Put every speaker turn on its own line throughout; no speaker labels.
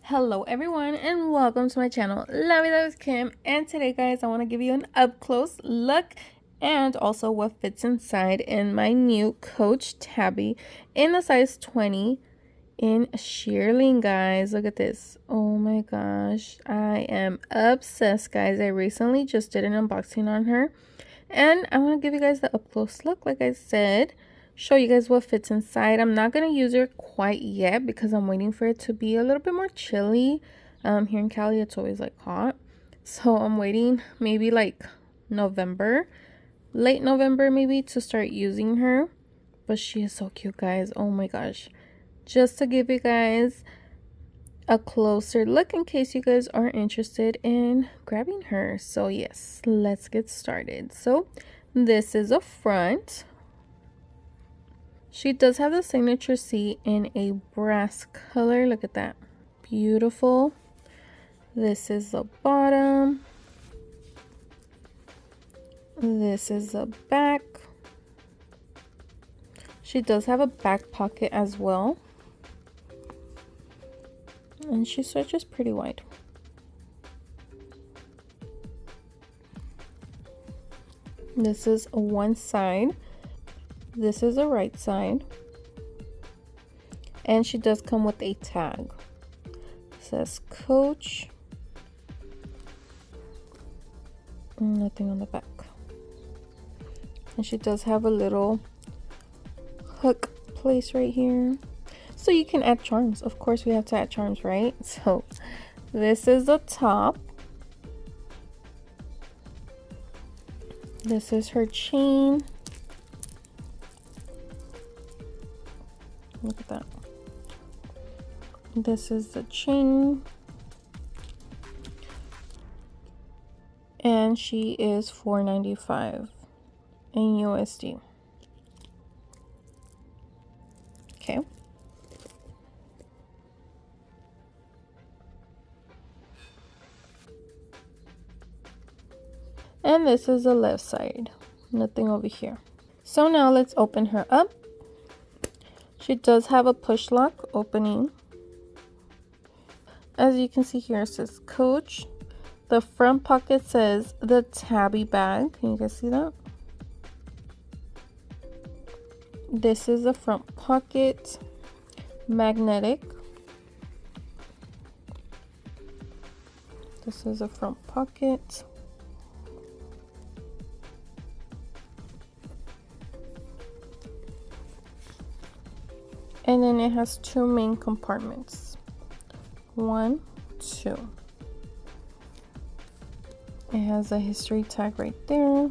Hello everyone and welcome to my channel, La Vida with Kim. And today guys, I want to give you an up close look and also what fits inside in my new Coach Tabby in the size 20 in Shearling, guys. Look at this. Oh my gosh, I am obsessed, guys. I recently just did an unboxing on her and I want to give you guys the up close look, like I said, show you guys what fits inside. I'm not going to use it quite yet because I'm waiting for it to be a little bit more chilly. Here in Cali it's always like hot, so I'm waiting maybe like November, late November maybe, to start using her. But she is so cute, guys. Oh my gosh. Just to give you guys a closer look in case you guys are interested in grabbing her. So yes, let's get started. So this is a front. She does have the signature C in a brass color. Look at that, beautiful. This is the bottom. This is the back. She does have a back pocket as well, and she stretches pretty wide. This is one side. This is the right side. And she does come with a tag. It says Coach. Nothing on the back. And she does have a little hook place right here, so you can add charms. Of course we have to add charms, right? So this is the top. This is her chain. Look at that. This is the chain, and she is $4.95 in USD. Okay. And this is the left side. Nothing over here. So now let's open her up. She does have a push lock opening. As you can see here, it says Coach. The front pocket says the Tabby bag. Can you guys see that? This is the front pocket, magnetic. This is the front pocket. And then it has two main compartments. 1, 2. It has a history tag right there.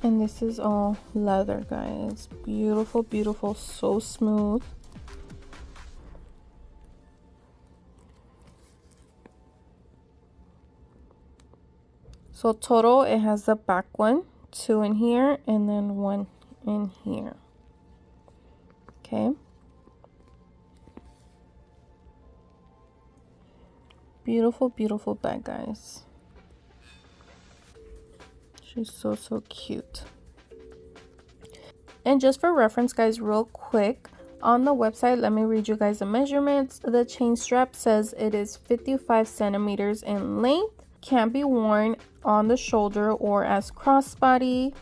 And this is all leather, guys. Beautiful, beautiful, so smooth. So total, it has the back one, 2 in here, and then 1 in here. Okay. Beautiful, beautiful bag, guys. She's so cute. And just for reference, guys, real quick, on the website, let me read you guys the measurements. The chain strap says it is 55 centimeters in length. Can be worn on the shoulder or as crossbody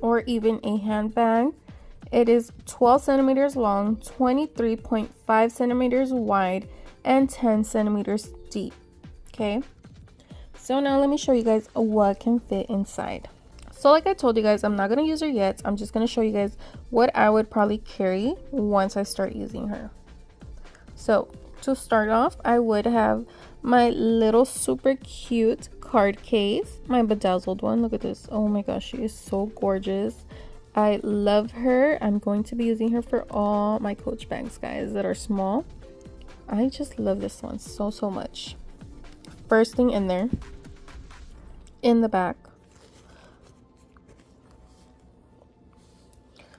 or even a handbag. It is 12 centimeters long, 23.5 centimeters wide, and 10 centimeters deep. Okay, so now let me show you guys what can fit inside. So like I told you guys, I'm not going to use her yet. I'm just going to show you guys what I would probably carry once I start using her. So to start off, I would have my little super cute card case, my bedazzled one. Look at this. Oh my gosh, she is so gorgeous. I love her. I'm going to be using her for all my Coach bags, guys, that are small. I just love this one so much. First thing in there, in the back.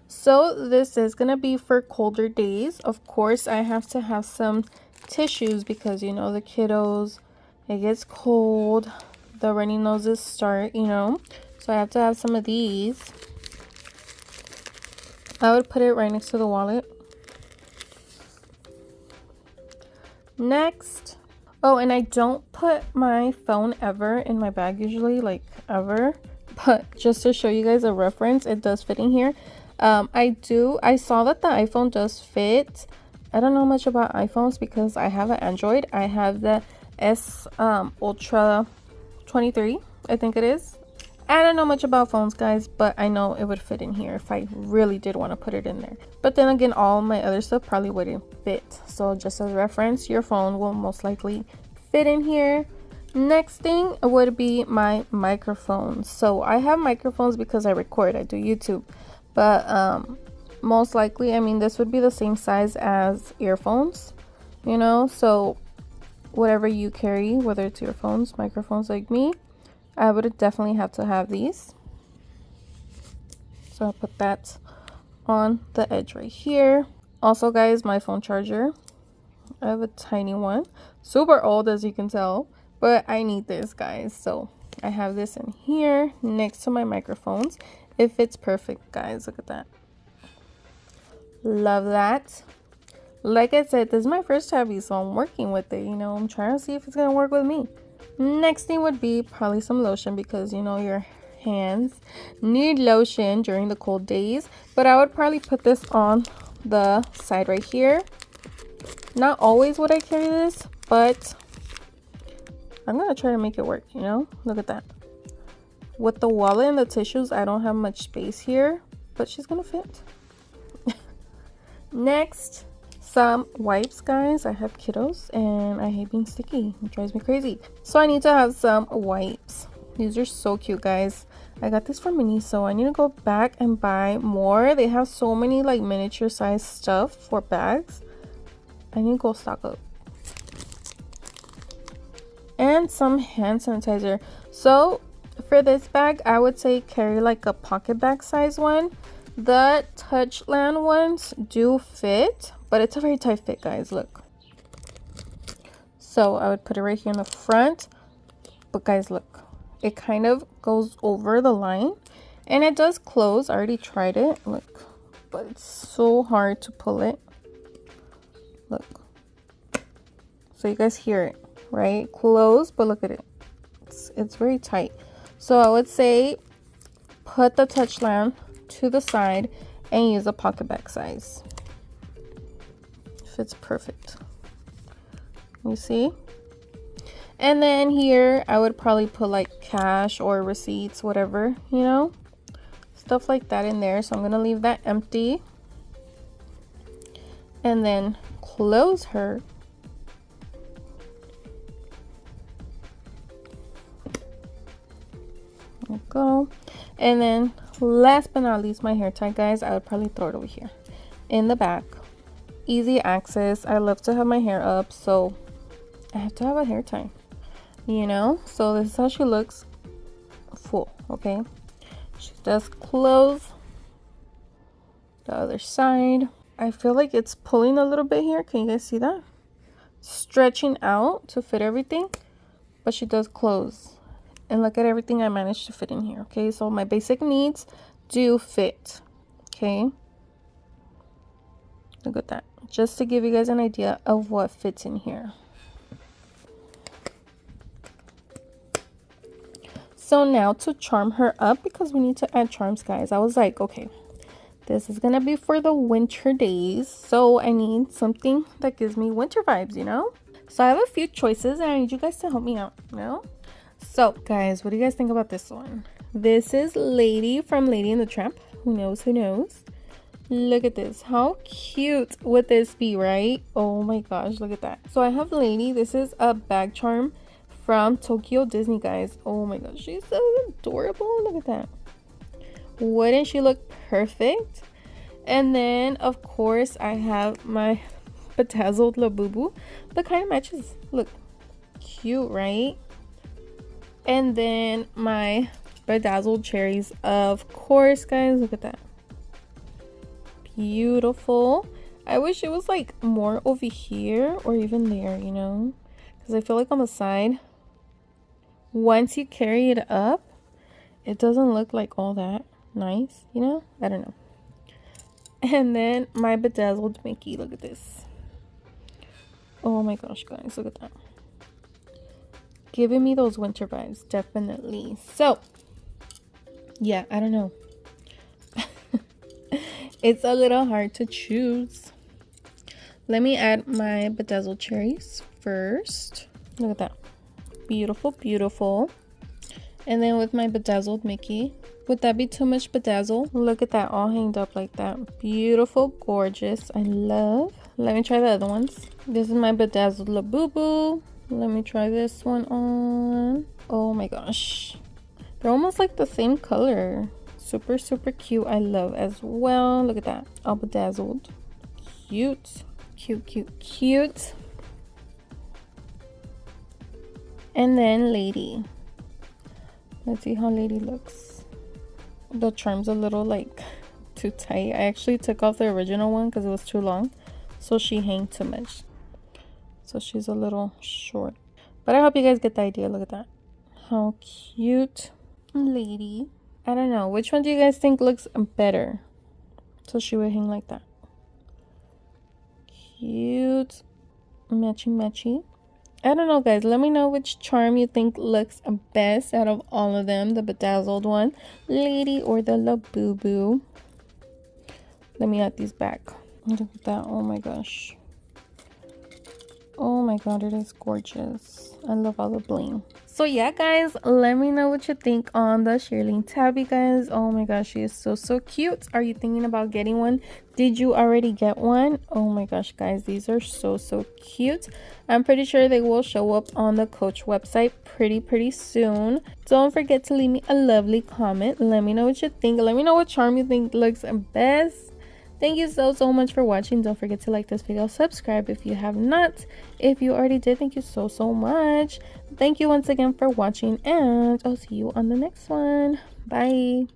So this is gonna be for colder days. Of course, I have to have some tissues because, you know, the kiddos, it gets cold, the runny noses start, you know, so I have to have some of these. I would put it right next to the wallet. Next, oh, and I don't put my phone ever in my bag usually, like ever, but just to show you guys a reference, it does fit in here. I saw that the iPhone does fit. I don't know much about iPhones because I have an Android. I have the S Ultra 23, I think it is. I don't know much about phones, guys, but I know it would fit in here if I really did want to put it in there. But then again, all my other stuff probably wouldn't fit. So just as reference, your phone will most likely fit in here. Next thing would be my microphone. So I have microphones because I record, I do YouTube. But most likely, I mean, this would be the same size as earphones, you know? So whatever you carry, whether it's earphones, microphones like me, I would definitely have to have these. So I'll put that on the edge right here. Also, guys, my phone charger. I have a tiny one. Super old, as you can tell. But I need this, guys. So I have this in here next to my microphones. It fits perfect, guys. Look at that. Love that. Like I said, this is my first Tabby, so I'm working with it. You know, I'm trying to see if it's going to work with me. Next thing would be probably some lotion because, you know, your hands need lotion during the cold days. But I would probably put this on the side right here. Not always would I carry this, but I'm going to try to make it work, you know? Look at that. With the wallet and the tissues, I don't have much space here, but she's going to fit. Next, some wipes, guys. I have kiddos and I hate being sticky. It drives me crazy. So I need to have some wipes. These are so cute, guys. I got this from Mini, so I need to go back and buy more. They have so many like miniature size stuff for bags. I need to go stock up. And some hand sanitizer. So for this bag, I would say carry like a pocket bag size one. The 𝓭𝓸𝓷'𝓽 ones do fit, but it's a very tight fit, guys. Look. So I would put it right here in the front. But guys, look. It kind of goes over the line. And it does close. I already tried it. Look. But it's so hard to pull it. Look. So you guys hear it, right? Close, but look at it. It's very tight. So I would say put the 𝓭𝓸𝓷'𝓽 to the side and use a pocket bag size. Fits perfect. You see? And then here I would probably put like cash or receipts, whatever, you know, stuff like that in there. So I'm gonna leave that empty and then close her. There we go. And then last but not least, my hair tie, guys. I would probably throw it over here in the back. Easy access. I love to have my hair up, so I have to have a hair tie, you know. So this is how she looks full. Okay, she does close the other side. I feel like it's pulling a little bit here. Can you guys see that? Stretching out to fit everything, but she does close. And look at everything I managed to fit in here. Okay, so my basic needs do fit. Okay, look at that. Just to give you guys an idea of what fits in here. So now to charm her up, because we need to add charms, guys. I was like, okay, this is gonna be for the winter days, so I need something that gives me winter vibes, you know. So I have a few choices and I need you guys to help me out, you know. So guys, what do you guys think about this one? This is Lady from Lady and the Tramp. Who knows, who knows? Look at this. How cute would this be, right? Oh my gosh, look at that. So I have Lady. This is a bag charm from Tokyo Disney, guys. Oh my gosh, she's so adorable. Look at that. Wouldn't she look perfect? And then of course I have my bedazzled labubu. The kind of matches. Look, cute, right? And then my bedazzled cherries, of course, guys. Look at that. Beautiful. I wish it was like more over here or even there, you know, because I feel like on the side, once you carry it up, it doesn't look like all that nice, you know. I don't know. And then my bedazzled Mickey. Look at this. Oh my gosh, guys, look at that. Giving me those winter vibes, definitely. So yeah, I don't know. It's a little hard to choose. Let me add my bedazzled cherries first. Look at that. Beautiful, beautiful. And then with my bedazzled Mickey. Would that be too much bedazzle? Look at that, all hanged up like that. Beautiful, gorgeous. I love. Let me try the other ones. This is my bedazzled 𝓵𝓸𝓷'𝓽. Let me try this one on. Oh my gosh. They're almost like the same color. Super, super cute. I love as well. Look at that. All bedazzled. Cute. Cute, cute, cute. And then Lady. Let's see how Lady looks. The charm's a little like too tight. I actually took off the original one because it was too long. So she hanged too much. So she's a little short. But I hope you guys get the idea. Look at that. How cute. Lady. I don't know. Which one do you guys think looks better? So she would hang like that. Cute. Matchy matchy. I don't know, guys. Let me know which charm you think looks best out of all of them. The bedazzled one, Lady, or the 𝓵𝓸𝓷'𝓽. Let me add these back. Look at that. Oh my gosh. Oh my god, it is gorgeous. I love all the bling. So yeah, guys, let me know what you think on the Shearling Tabby, guys. Oh my gosh, she is so, so cute. Are you thinking about getting one? Did you already get one? Oh my gosh, guys, these are so, so cute. I'm pretty sure they will show up on the Coach website pretty soon. Don't forget to leave me a lovely comment. Let me know what you think. Let me know what charm you think looks best. Thank you so much for watching. Don't forget to like this video, subscribe if you have not. If you already did, thank you so much. Thank you once again for watching, and I'll see you on the next one. Bye.